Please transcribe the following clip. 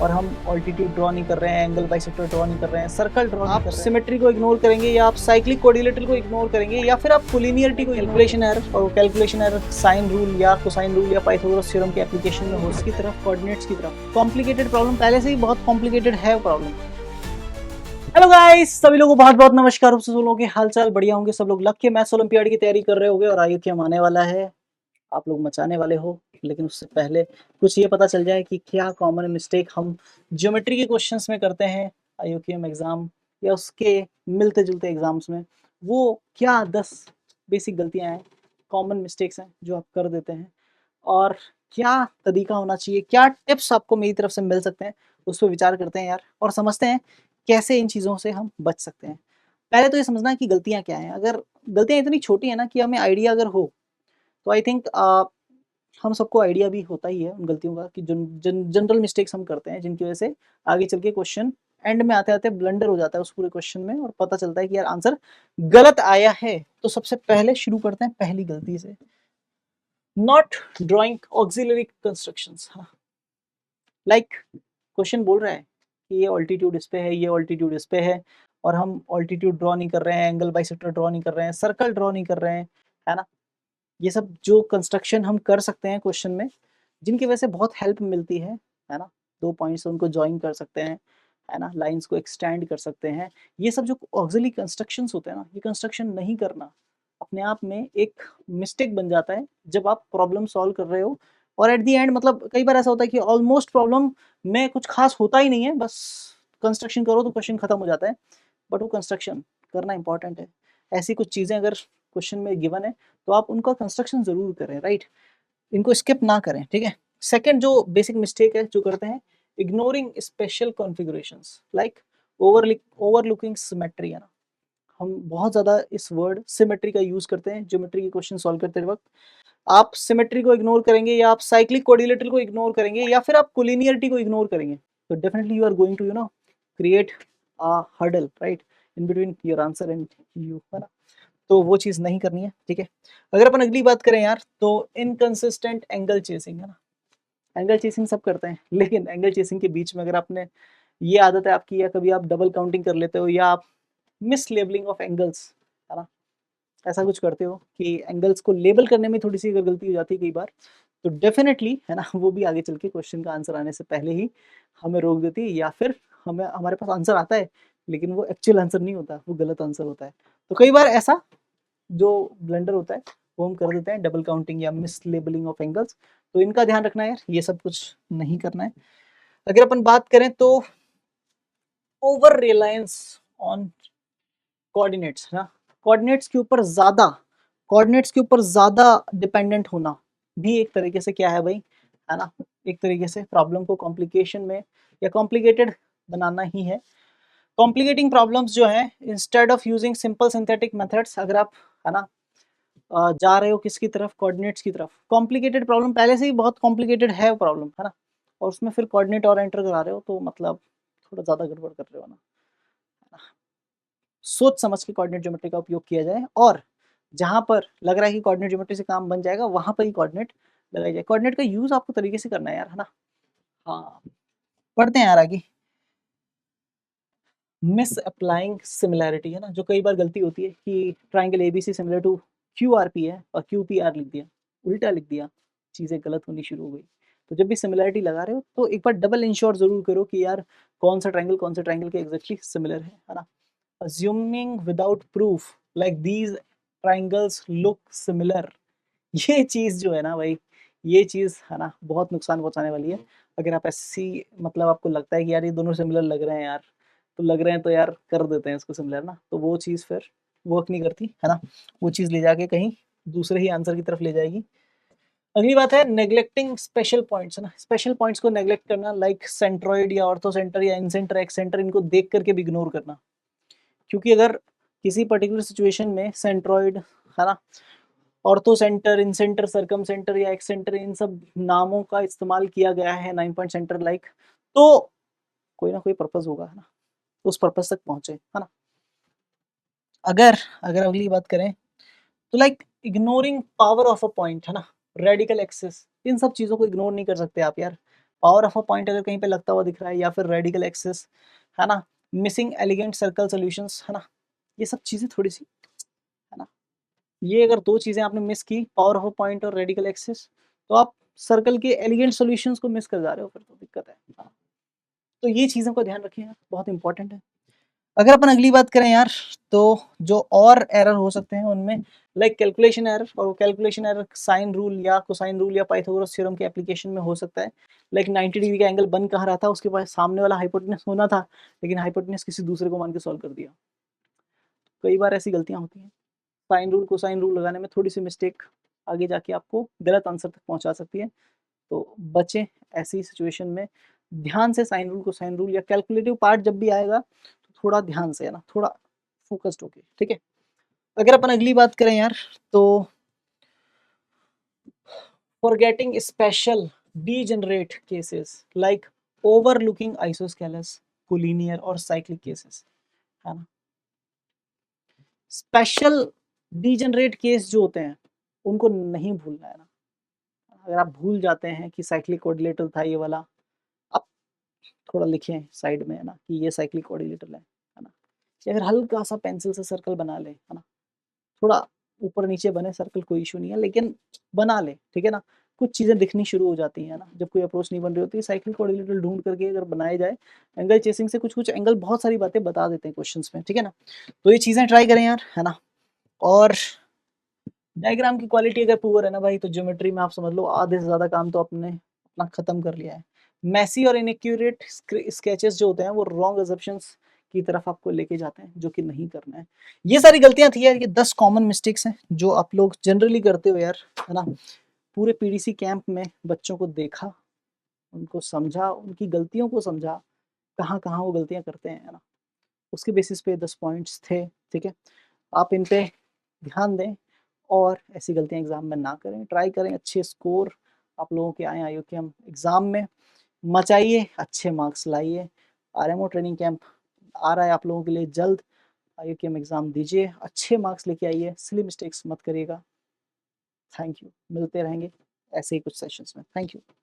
और हम altitude draw नहीं कर रहे हैं, एंगल बाइसेक्टर ड्रॉ नहीं कर रहे हैं, सर्कल ड्रॉ नहीं कर रहे हैं। सिमेट्री को इग्नोर करेंगे या आप साइक्लिक कोऑर्डिनेटर को इग्नोर करेंगे या फिर आप कोलिनियरिटी को, कैलकुलेशन एरर, और कैलकुलेशन एरर साइन रूल या कोसाइन रूल या पाइथागोरस थ्योरम के एप्लीकेशन में हो, इसकी तरफ कोऑर्डिनेट्स की तरफ कॉम्प्लिकेटेड प्रॉब्लम पहले से ही बहुत कॉम्प्लिकेटेड है प्रॉब्लम। हेलो गाइस, सभी लोगों को बहुत बहुत नमस्कार। सब लोगों के हालचाल बढ़िया होंगे, सब लोग लग के मैथ्स ओलंपियाड की तैयारी कर रहे होंगे और आयुक्यम आने वाला है, आप लोग मचाने वाले हो। लेकिन उससे पहले कुछ ये पता चल जाए कि क्या कॉमन मिस्टेक हम ज्योमेट्री के क्वेश्चंस में करते हैं आयुक्यम एग्जाम या उसके मिलते जुलते एग्जाम्स में, वो क्या 10 बेसिक गलतियां हैं, कॉमन मिस्टेक्स हैं जो आप कर देते हैं, और क्या तरीका होना चाहिए, क्या टिप्स आपको मेरी तरफ से मिल सकते हैं, उस पर विचार करते हैं यार और समझते हैं कैसे इन चीज़ों से हम बच सकते हैं। पहले तो ये समझना कि गलतियाँ क्या हैं। अगर गलतियाँ इतनी छोटी हैं ना कि हमें आइडिया अगर हो, तो आई थिंक हम सबको आइडिया भी होता ही है उन गलतियों का कि जनरल मिस्टेक्स हम करते हैं जिनकी वजह से आगे चल के क्वेश्चन एंड में आते आते ब्लंडर हो जाता है उस पूरे क्वेश्चन में और पता चलता है कि यार आंसर गलत आया है। तो सबसे पहले शुरू करते हैं पहली गलती से, नॉट ड्राइंग ऑक्सिलरी कंस्ट्रक्शंस। हाँ, लाइक क्वेश्चन बोल रहा है कि ये ऑल्टीट्यूड इस पे है, ये ऑल्टीट्यूड इस पे है, और हम ऑल्टीट्यूड ड्रॉ नहीं कर रहे हैं, एंगल बाइसेक्टर ड्रॉ नहीं कर रहे हैं, सर्कल ड्रॉ नहीं कर रहे हैं, है ना। ये सब जो कंस्ट्रक्शन हम कर सकते हैं क्वेश्चन में, जिनकी वजह से बहुत हेल्प मिलती है ना। 2 पॉइंट्स उनको जॉइन कर सकते हैं, है ना, लाइंस को एक्सटेंड कर सकते हैं। ये सब जो ऑक्सिलरी कंस्ट्रक्शंस होते हैं ना, ये कंस्ट्रक्शन नहीं करना अपने आप में एक मिस्टेक बन जाता है जब आप प्रॉब्लम सॉल्व कर रहे हो। और एट द एंड मतलब कई बार ऐसा होता है कि ऑलमोस्ट प्रॉब्लम में कुछ खास होता ही नहीं है, बस कंस्ट्रक्शन करो तो क्वेश्चन खत्म हो जाता है। बट वो कंस्ट्रक्शन करना इंपॉर्टेंट है। ऐसी कुछ चीज़ें अगर क्वेश्चन में गिवन है तो आप उनका कंस्ट्रक्शन ज़रूर करें, राइट। इनको स्किप ना करें, ठीक है। सेकंड जो बेसिक मिस्टेक है जो करते हैं, ignoring special configurations like overlooking symmetry, है ना। हम बहुत ज़्यादा इस वर्ड सिमेट्री का यूज़ करते हैं ज्योमेट्री के क्वेश्चन सॉल्व करते वक्त। आप सिमेट्री को इग्नोर करेंगे या आप साइक्लिक कोऑर्डिनेटर को इग्नोर करेंगे या फिर आप कोलिनियरिटी को इग्नोर करेंगे, तो definitely you are going to create a hurdle, right, in between your answer and you, है ना। तो वो चीज़ नहीं करनी है, ठीक है। अगर अपन अगली बात करें यार, तो इनकंसिस्टेंट एंगल चेसिंग, है ना। एंगल चेसिंग सब करते हैं, लेकिन एंगल चेसिंग के बीच में अगर आपने ये आदत है आपकी, या कभी आप डबल काउंटिंग कर लेते हो या आप मिस लेबलिंग ऑफ एंगल्स, है ना, ऐसा कुछ करते हो कि एंगल्स को लेबल करने में थोड़ी सी अगर गलती हो जाती है कई बार, तो डेफिनेटली, है ना, वो भी आगे चल के क्वेश्चन का आंसर आने से पहले ही हमें रोक देती है, या फिर हमें हमारे पास आंसर आता है लेकिन वो एक्चुअल आंसर नहीं होता, वो गलत आंसर होता है। तो कई बार ऐसा जो ब्लंडर होता है वो हम कर देते हैं, डबल काउंटिंग या मिस लेबलिंग ऑफ एंगल्स। तो इनका ध्यान रखना है यार, ये सब कुछ नहीं करना है। अगर अपन बात करें तो ओवर रिलायंस ऑन कोऑर्डिनेट्स, है ना, कोऑर्डिनेट्स के ऊपर ज्यादा डिपेंडेंट होना भी एक तरीके से क्या है भाई, है ना, एक तरीके से प्रॉब्लम को कॉम्प्लिकेशन में या कॉम्प्लिकेटेड बनाना ही है। कॉम्प्लिकेटिंग प्रॉब्लम्स जो है, instead of using simple synthetic methods, अगर आप, है ना, जा रहे हो किसकी तरफ, कोऑर्डिनेट्स की तरफ, कॉम्प्लिकेटेड प्रॉब्लम पहले से ही बहुत कॉम्प्लिकेटेड है प्रॉब्लम, है ना, और उसमें फिर कोऑर्डिनेट और एंटर करा रहे हो, तो मतलब थोड़ा ज़्यादा गड़बड़ कर रहे हो ना। सोच समझ के कोऑर्डिनेट ज्योमेट्री का उपयोग किया जाए, और जहाँ पर लग रहा है कि कोऑर्डिनेट ज्योमेट्री से काम बन जाएगा वहाँ पर ही कोऑर्डिनेट लगाई जाए। कोऑर्डिनेट का यूज़ आपको तरीके से करना है यार, है ना। हाँ, पढ़ते हैं यार आगे। मिस अप्लाइंग सिमिलैरिटी, है ना, जो कई बार गलती होती है कि ट्राइंगल एबीसी सिमिलर टू क्यूआरपी है और क्यूपीआर लिख दिया, उल्टा लिख दिया, चीज़ें गलत होनी शुरू हो गई। तो जब भी सिमिलैरिटी लगा रहे हो तो एक बार डबल इंश्योर जरूर करो कि यार कौन सा ट्राइंगल के एग्जैक्टली सिमिलर है ना। Assuming without proof like these triangles look similar, ये चीज़ जो है ना भाई, ये चीज़ है ना बहुत नुकसान पहुंचाने वाली है। अगर आप ऐसी मतलब आपको लगता है कि यार ये दोनों सिमिलर लग रहे हैं यार, तो लग रहे हैं तो यार कर देते हैं इसको सिमिलर ना, तो वो चीज़ फिर वर्क नहीं करती, है ना। वो चीज़ ले जाके कहीं दूसरे ही आंसर की तरफ ले जाएगी। अगली बात है नेग्लेक्टिंग स्पेशल पॉइंट्स, है ना, स्पेशल पॉइंट्स को नेग्लेक्ट करना, लाइक सेंट्रॉइड या ऑर्थो सेंटर या इनसेंटर एक्सेंटर, इनको देख करके भी इग्नोर करना। क्योंकि अगर किसी पर्टिकुलर सिचुएशन में सेंट्रॉइड, है ना, ऑर्थो सेंटर, इन सेंटर, सरकम सेंटर या एक्स सेंटर, इन सब नामों का इस्तेमाल किया गया है 9 पॉइंट सेंटर लाइक, तो कोई ना कोई पर्पस होगा, है ना, तो उस पर्पस तक पहुंचे, है ना। अगर अगर अगली बात करें तो like ignoring power of a point, है ना, रेडिकल एक्सेस, इन सब चीज़ों को इग्नोर नहीं कर सकते आप यार। पावर ऑफ अ पॉइंट अगर कहीं पे लगता हुआ दिख रहा है, या फिर रेडिकल एक्सेस, है ना, मिसिंग एलिगेंट सर्कल सॉल्यूशंस, है ना, ये सब चीज़ें थोड़ी सी, है ना, ये अगर दो चीज़ें आपने मिस की, पावर ऑफ अ पॉइंट और रेडिकल एक्सेस, तो आप सर्कल के एलिगेंट सॉल्यूशंस को मिस कर जा रहे हो, फिर तो दिक्कत है। हाँ। तो ये चीज़ों का ध्यान रखिए यार, बहुत इंपॉर्टेंट है। अगर अपन अगली बात करें यार, तो जो और एरर हो सकते हैं उनमें, लाइक कैलकुलेशन एरर, और कैलकुलेशन एरर साइन रूल या कोसाइन रूल या पाइथागोरस थ्योरम के एप्लीकेशन में हो सकता है। लाइक 90 डिग्री का एंगल बन कहाँ रहा था, उसके पास सामने वाला हाइपोटेनस होना था, लेकिन हाइपोटेनस किसी दूसरे को मान के सॉल्व कर दिया। कई बार ऐसी गलतियां होती हैं, साइन रूल कोसाइन रूल लगाने में थोड़ी सी मिस्टेक आगे जाके आपको गलत आंसर तक पहुंचा सकती है, तो बचें ऐसी सिचुएशन में। ध्यान से साइन रूल कोसाइन रूल या कैलकुलेटिव पार्ट जब भी आएगा, तो थोड़ा ध्यान से, है ना, थोड़ा फोकस्ड होके, ठीक है। अगर अपन अगली बात करें यार, तो forgetting special degenerate cases like overlooking isosceles, collinear और साइक्लिक केसेस, है ना। स्पेशल डीजेनरेट केस जो होते हैं उनको नहीं भूलना है ना। अगर आप भूल जाते हैं कि साइक्लिक कोऑर्डिनेटर था ये वाला, आप थोड़ा लिखें साइड में, है ना, कि ये साइक्लिक कोऑर्डिनेटर है ना, या फिर हल्का सा पेंसिल से सर्कल बना ले, है ना, थोड़ा ऊपर नीचे बने सर्कल, कोई इशू नहीं है, लेकिन बना ले, ठीक है ना। कुछ चीज़ें दिखनी शुरू हो जाती हैं ना, जब कोई अप्रोच नहीं बन रही होती, साइक्लिक कोऑर्डिनेटर ढूंढ करके अगर बनाए जाए, एंगल चेसिंग से कुछ कुछ एंगल बहुत सारी बातें बता देते हैं क्वेश्चंस में, ठीक है ना। तो ये चीज़ें ट्राई करें यार, है ना। और डायग्राम की क्वालिटी अगर पुअर है ना भाई, तो ज्योमेट्री में आप समझ लो आधे से ज़्यादा काम तो आपने अपना खत्म कर लिया है। मैसी और इनएक्यूरेट स्केचेस जो होते हैं वो रॉन्ग अजम्पशंस की तरफ आपको लेके जाते हैं, जो कि नहीं करना है। ये सारी गलतियां थी यार, ये 10 कॉमन मिस्टेक्स हैं जो आप लोग जनरली करते हो यार, है ना। पूरे पीडीसी कैंप में बच्चों को देखा, उनको समझा, उनकी गलतियों को समझा, कहाँ कहाँ वो गलतियां करते हैं, है ना। उसके बेसिस पे 10 पॉइंट्स थे, ठीक है। आप इन पे ध्यान दें और ऐसी गलतियां एग्जाम में ना करें, ट्राई करें अच्छे स्कोर आप लोगों के आए IOKM एग्जाम में, मचाइए, अच्छे मार्क्स लाइए। RMO ट्रेनिंग कैंप आ रहा है आप लोगों के लिए जल्द, IOKM एग्जाम दीजिए, अच्छे मार्क्स लेके आइए, सिली मिस्टेक्स मत करिएगा। थैंक यू, मिलते रहेंगे ऐसे ही कुछ सेशंस में। Thank you.